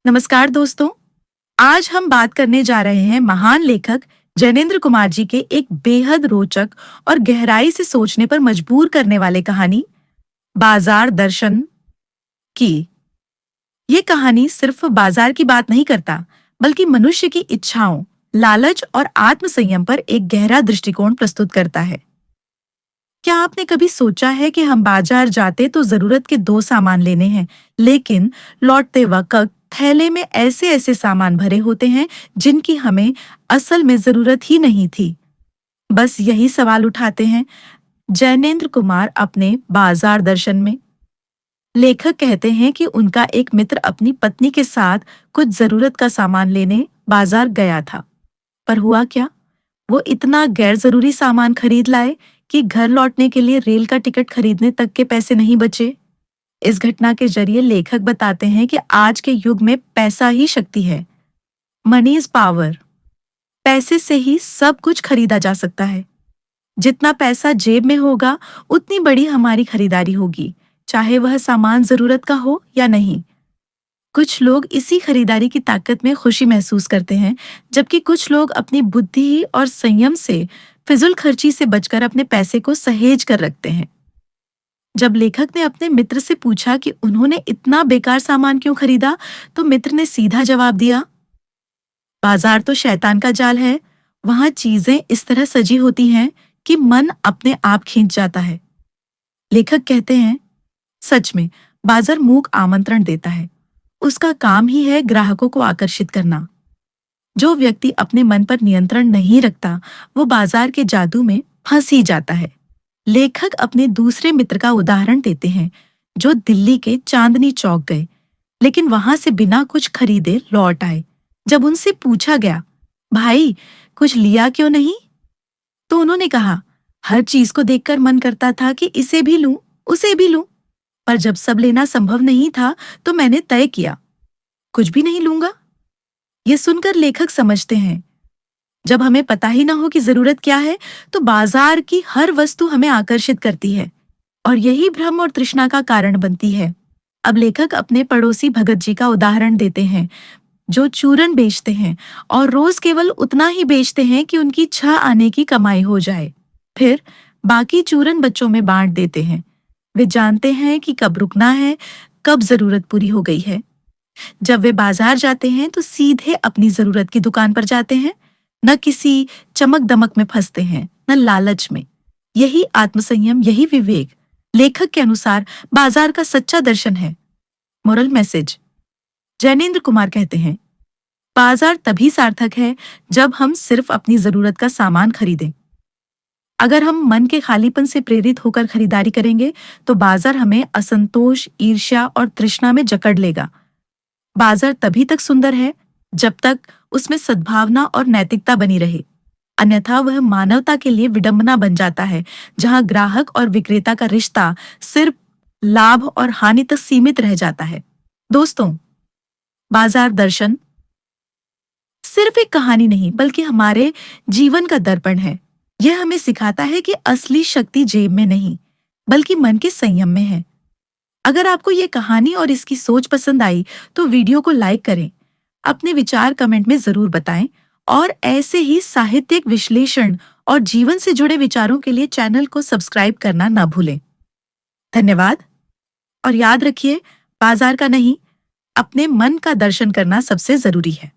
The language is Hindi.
नमस्कार दोस्तों। आज हम बात करने जा रहे हैं महान लेखक जैनेंद्र कुमार जी के एक बेहद रोचक और गहराई से सोचने पर मजबूर करने वाले कहानी बाजार दर्शन की। ये कहानी सिर्फ बाजार की बात नहीं करता, बल्कि मनुष्य की इच्छाओं, लालच और आत्मसंयम पर एक गहरा दृष्टिकोण प्रस्तुत करता है। क्या आपने कभी सोचा है कि हम बाजार जाते तो जरूरत के दो सामान लेने हैं, लेकिन लौटते वक्त थैले में ऐसे ऐसे सामान भरे होते हैं जिनकी हमें असल में जरूरत ही नहीं थी। बस यही सवाल उठाते हैं जैनेंद्र कुमार अपने बाजार दर्शन में। लेखक कहते हैं कि उनका एक मित्र अपनी पत्नी के साथ कुछ जरूरत का सामान लेने बाजार गया था। पर हुआ क्या, वो इतना गैर जरूरी सामान खरीद लाए कि घर लौटने के लिए रेल का टिकट खरीदने तक के पैसे नहीं बचे। इस घटना के जरिए लेखक बताते हैं कि आज के युग में पैसा ही शक्ति है। Money is power. पैसे से ही सब कुछ खरीदा जा सकता है। जितना पैसा जेब में होगा, उतनी बड़ी हमारी खरीदारी होगी, चाहे वह सामान जरूरत का हो या नहीं। कुछ लोग इसी खरीदारी की ताकत में खुशी महसूस करते हैं, जबकि कुछ लोग अपनी बुद्धि और संयम से फिजूल खर्ची से बचकर अपने पैसे को सहेज कर रखते हैं। जब लेखक ने अपने मित्र से पूछा कि उन्होंने इतना बेकार सामान क्यों खरीदा, तो मित्र ने सीधा जवाब दिया, बाजार तो शैतान का जाल है। वहां चीजें इस तरह सजी होती हैं कि मन अपने आप खींच जाता है। लेखक कहते हैं, सच में बाजार मूक आमंत्रण देता है। उसका काम ही है ग्राहकों को आकर्षित करना। जो व्यक्ति अपने मन पर नियंत्रण नहीं रखता, वो बाजार के जादू में फंस ही जाता है। लेखक अपने दूसरे मित्र का उदाहरण देते हैं, जो दिल्ली के चांदनी चौक गए, लेकिन वहां से बिना कुछ खरीदे लौट आए। जब उनसे पूछा गया, भाई कुछ लिया क्यों नहीं, तो उन्होंने कहा, हर चीज को देखकर मन करता था कि इसे भी लूं, उसे भी लूं, पर जब सब लेना संभव नहीं था, तो मैंने तय किया, कुछ भी नहीं लूंगा। ये सुनकर लेखक समझते हैं, जब हमें पता ही ना हो कि जरूरत क्या है, तो बाजार की हर वस्तु हमें आकर्षित करती है और यही भ्रम और तृष्णा का कारण बनती है। अब लेखक अपने पड़ोसी भगत जी का उदाहरण देते हैं, जो चूरन बेचते हैं और रोज केवल उतना ही बेचते हैं कि उनकी 6 आने की कमाई हो जाए। फिर बाकी चूरन बच्चों में बांट देते हैं। वे जानते हैं कि कब रुकना है, कब जरूरत पूरी हो गई है। जब वे बाजार जाते हैं तो सीधे अपनी जरूरत की दुकान पर जाते हैं, न किसी चमक दमक में फंसते हैं, न लालच में। यही आत्मसंयम, यही विवेक लेखक के अनुसार बाजार का सच्चा दर्शन है। मोरल मैसेज, जैनेंद्र कुमार कहते हैं, बाजार तभी सार्थक है जब हम सिर्फ अपनी जरूरत का सामान खरीदें। अगर हम मन के खालीपन से प्रेरित होकर खरीदारी करेंगे, तो बाजार हमें असंतोष, ईर्ष्या और तृष्णा में जकड़ लेगा। बाजार तभी तक सुंदर है जब तक उसमें सद्भावना और नैतिकता बनी रहे, अन्यथा वह मानवता के लिए विडंबना बन जाता है, जहां ग्राहक और विक्रेता का रिश्ता सिर्फ लाभ और हानि तक सीमित रह जाता है। दोस्तों, बाजार दर्शन सिर्फ एक कहानी नहीं, बल्कि हमारे जीवन का दर्पण है। यह हमें सिखाता है कि असली शक्ति जेब में नहीं, बल्कि मन के संयम में है। अगर आपको ये कहानी और इसकी सोच पसंद आई, तो वीडियो को लाइक करें, अपने विचार कमेंट में जरूर बताएं और ऐसे ही साहित्यिक विश्लेषण और जीवन से जुड़े विचारों के लिए चैनल को सब्सक्राइब करना ना भूलें। धन्यवाद। और याद रखिए, बाजार का नहीं, अपने मन का दर्शन करना सबसे जरूरी है।